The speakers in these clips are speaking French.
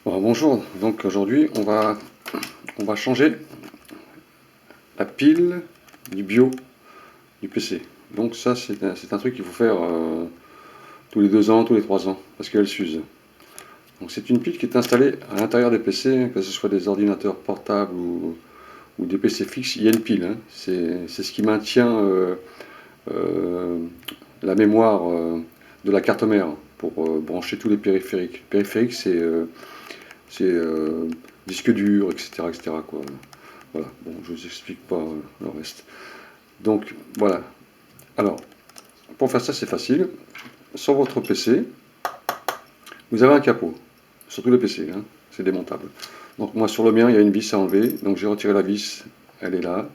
Bon, bonjour, donc aujourd'hui on va changer la pile du bio du PC. Donc ça c'est un truc qu'il faut faire tous les 2 ans, tous les 3 ans, parce qu'elle s'use. Donc c'est une pile qui est installée à l'intérieur des PC, que ce soit des ordinateurs portables ou des PC fixes, il y a une pile, hein. C'est ce qui maintient euh, la mémoire de la carte mère pour brancher tous les périphériques. Périphériques c'est disque dur, etc., etc., quoi. Voilà, bon, je ne vous explique pas le reste. Donc, voilà. Alors, pour faire ça, c'est facile. Sur votre PC, vous avez un capot. Sur tous les PC, hein, c'est démontable. Donc, moi, sur le mien, il y a une vis à enlever. Donc, j'ai retiré la vis, elle est là.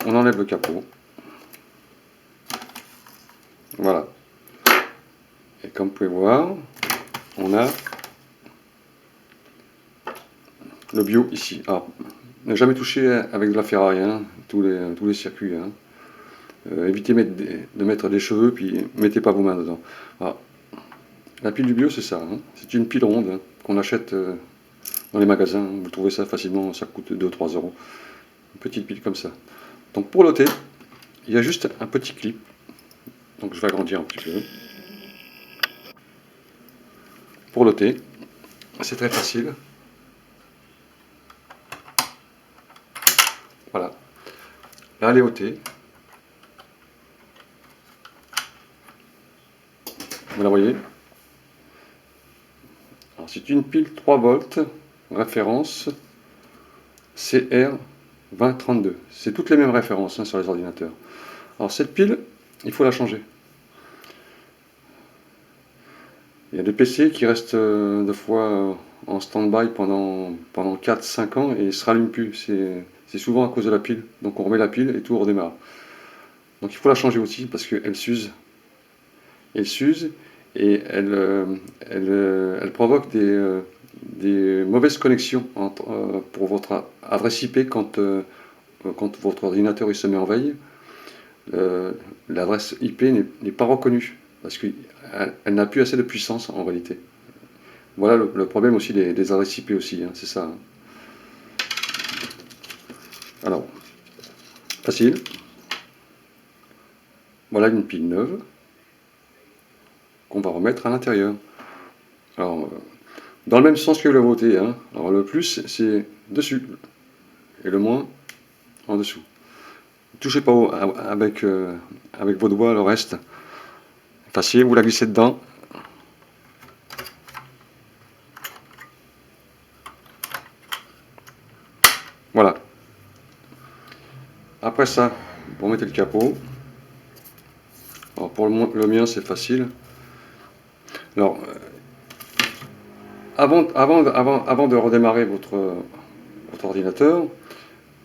On enlève le capot. Voilà. Et comme vous pouvez voir, on a le bio ici. Alors, ne jamais toucher avec de la ferraille, hein, tous les circuits, hein. Évitez de mettre des cheveux, puis mettez pas vos mains dedans. Alors, la pile du bio, c'est ça, hein. C'est une pile ronde, hein, qu'on achète dans les magasins. Vous trouvez ça facilement, ça coûte 2-3 euros. Une petite pile comme ça. Donc pour l'ôter, il y a juste un petit clip. Donc je vais agrandir un petit peu. Pour l'ôter, c'est très facile. Voilà. Là, elle est ôtée. Vous la voyez? Alors c'est une pile 3 volts, référence CR2032. C'est toutes les mêmes références, hein, sur les ordinateurs. Alors cette pile, il faut la changer. Il y a des PC qui restent des fois en stand-by pendant 4-5 ans et ils ne se rallument plus. C'est souvent à cause de la pile. Donc on remet la pile et tout redémarre. Donc il faut la changer aussi parce qu'elle s'use. Elle s'use et elle provoque des mauvaises connexions pour votre adresse IP quand votre ordinateur il se met en veille. L'adresse IP n'est pas reconnue parce qu'elle n'a plus assez de puissance en réalité. Voilà le problème aussi des adresses IP aussi, hein, c'est ça, hein. Alors, facile. Voilà une pile neuve qu'on va remettre à l'intérieur. Alors, dans le même sens que le voté, hein. Alors le plus c'est dessus et le moins en dessous. Ne touchez pas avec vos doigts le reste. Facile, vous la glissez dedans. Voilà. Après ça, vous remettez le capot. Alors pour le mien, c'est facile. Alors, avant de redémarrer votre ordinateur,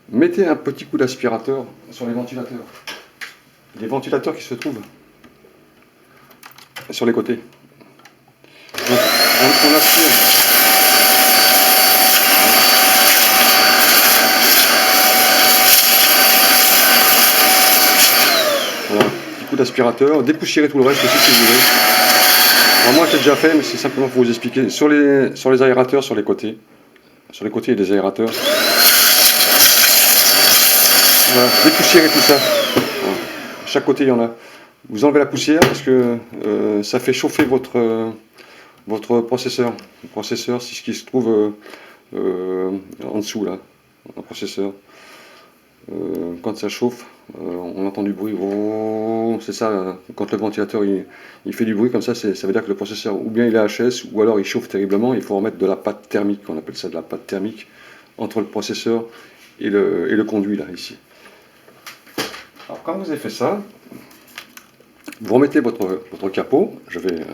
mettez un petit coup d'aspirateur sur les ventilateurs. Les ventilateurs qui se trouvent sur les côtés. Donc, on aspire. Voilà, petit coup d'aspirateur. Dépoussiérez tout le reste aussi si vous voulez. Alors moi, je l'ai déjà fait, mais c'est simplement pour vous expliquer. Sur les aérateurs, sur les côtés, il y a des aérateurs. Voilà, dépoussiérez tout ça. Voilà. Chaque côté, il y en a. Vous enlevez la poussière parce que ça fait chauffer votre processeur. Le processeur, c'est ce qui se trouve en dessous, là, un processeur. Quand ça chauffe, on entend du bruit. Oh, c'est ça, quand le ventilateur il fait du bruit comme ça, ça veut dire que le processeur, ou bien il est HS, ou alors il chauffe terriblement. Il faut remettre de la pâte thermique, on appelle ça de la pâte thermique, entre le processeur et le conduit, là, ici. Alors, quand vous avez fait ça, vous remettez votre capot. Je vais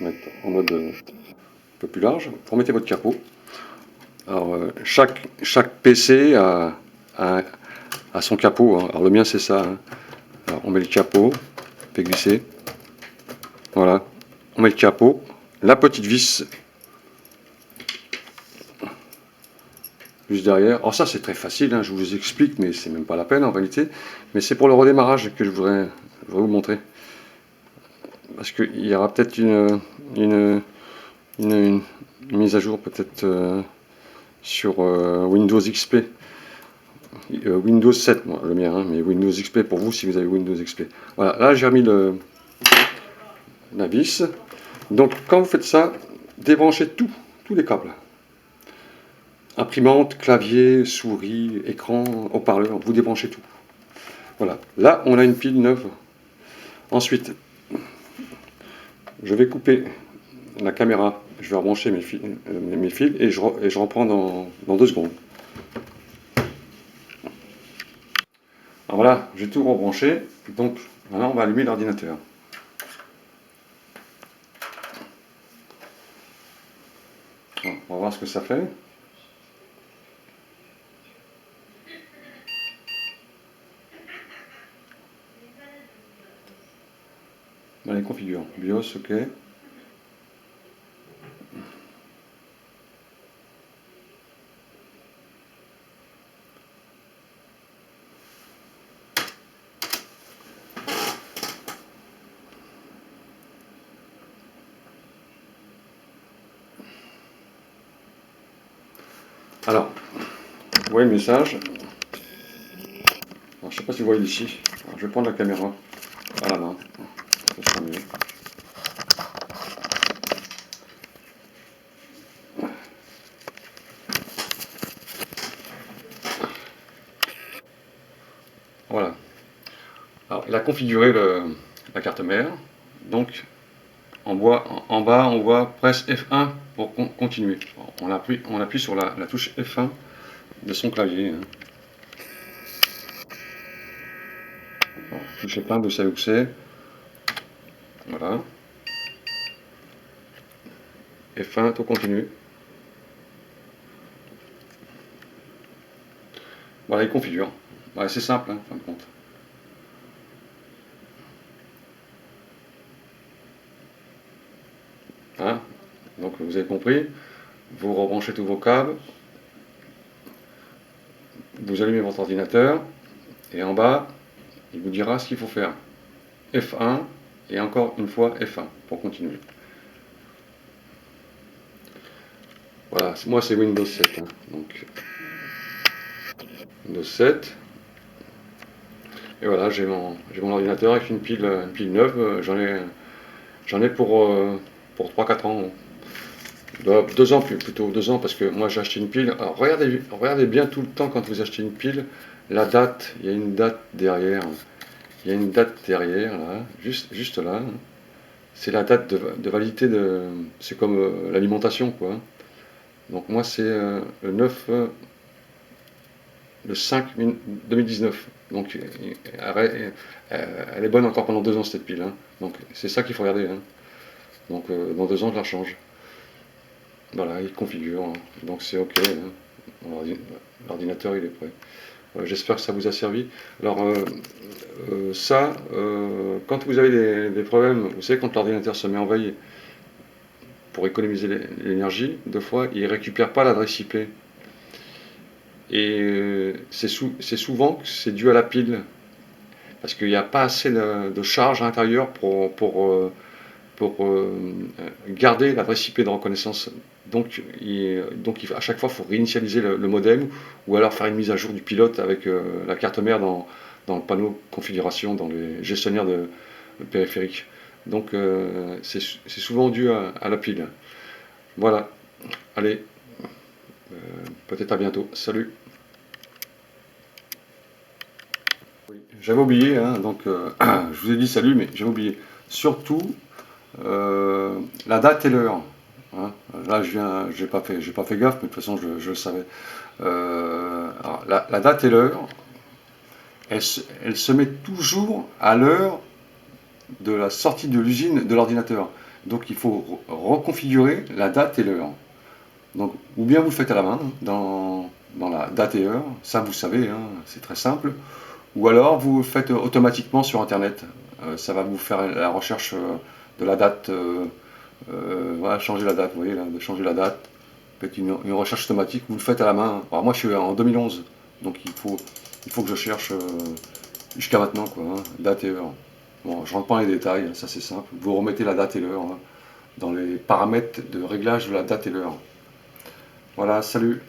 mettre en mode un peu plus large. Vous remettez votre capot. Alors, chaque PC a son capot, hein. Alors, le mien, c'est ça, hein. Alors, on met le capot, on fait glisser. Voilà. On met le capot. La petite vis juste derrière. Alors, ça, c'est très facile, hein, je vous explique, mais c'est même pas la peine en réalité. Mais c'est pour le redémarrage que je voudrais vous montrer. Parce qu'il y aura peut-être une une mise à jour peut-être sur Windows XP. Windows 7, moi, le mien, hein, mais Windows XP pour vous si vous avez Windows XP. Voilà, là j'ai remis la vis. Donc quand vous faites ça, débranchez tous les câbles. Imprimante, clavier, souris, écran, haut-parleur, vous débranchez tout. Voilà, là on a une pile neuve. Ensuite, je vais couper la caméra, je vais rebrancher mes fils et je reprends dans 2 secondes. Alors voilà, j'ai tout rebranché, donc maintenant on va allumer l'ordinateur. On va voir ce que ça fait. Allez, configure. BIOS, ok. Alors, vous voyez le message. Alors, je ne sais pas si vous voyez ici. Alors, je vais prendre la caméra à la main. Ça sera mieux. Voilà. Alors, il a configuré la carte mère. Donc, en bas, on voit presse F1 pour continuer. On appuie sur la touche F1 de son clavier. Hein. Bon, touche F1, vous savez où c'est. Voilà. F1, tout continue. Voilà, il configure. Voilà, c'est simple, hein, en fin de compte. Hein, donc vous avez compris, vous rebranchez tous vos câbles, vous allumez votre ordinateur, et en bas, il vous dira ce qu'il faut faire. F1, et encore une fois F1, pour continuer. Voilà, moi c'est Windows 7. Hein, donc, Windows 7. Et voilà, j'ai mon ordinateur avec une pile neuve, j'en ai pour 3-4 ans. 2 ans plutôt, 2 ans, parce que moi j'ai acheté une pile. Alors regardez bien tout le temps quand vous achetez une pile, la date, il y a une date derrière. Il y a une date derrière, là, juste là. C'est la date de validité de. C'est comme l'alimentation, quoi. Donc moi c'est le 9, le 5 2019. Donc elle est bonne encore pendant 2 ans cette pile. Hein. Donc c'est ça qu'il faut regarder. Hein. Donc dans 2 ans je la change. Voilà, il configure, hein. Donc c'est ok, hein. L'ordinateur il est prêt. J'espère que ça vous a servi. Alors ça, quand vous avez des problèmes, vous savez quand l'ordinateur se met en veille pour économiser l'énergie, deux fois il ne récupère pas l'adresse IP. Et c'est souvent que c'est dû à la pile, parce qu'il n'y a pas assez de charge à l'intérieur pour garder l'adresse IP de reconnaissance. Donc à chaque fois, il faut réinitialiser le modem ou alors faire une mise à jour du pilote avec la carte mère dans le panneau configuration, dans les gestionnaires de périphériques. Donc c'est souvent dû à la pile. Voilà. Allez, peut-être à bientôt. Salut. Oui, j'avais oublié, hein, donc je vous ai dit salut, mais j'avais oublié. Surtout, la date et l'heure. Hein. Là, j'ai pas fait gaffe, mais de toute façon, je le savais. Alors, la date et l'heure, elle se met toujours à l'heure de la sortie de l'usine de l'ordinateur. Donc, il faut reconfigurer la date et l'heure. Donc, ou bien vous le faites à la main, dans la date et heure, ça vous savez, hein, c'est très simple. Ou alors, vous le faites automatiquement sur Internet. Ça va vous faire la recherche de la date. Voilà, changer la date, vous voyez, là, de changer la date. Faites une recherche automatique, vous le faites à la main. Alors moi je suis en 2011, donc il faut que je cherche jusqu'à maintenant, quoi, hein, date et heure. Bon, je rentre pas dans les détails, ça c'est simple. Vous remettez la date et l'heure, hein, dans les paramètres de réglage de la date et l'heure. Voilà, salut!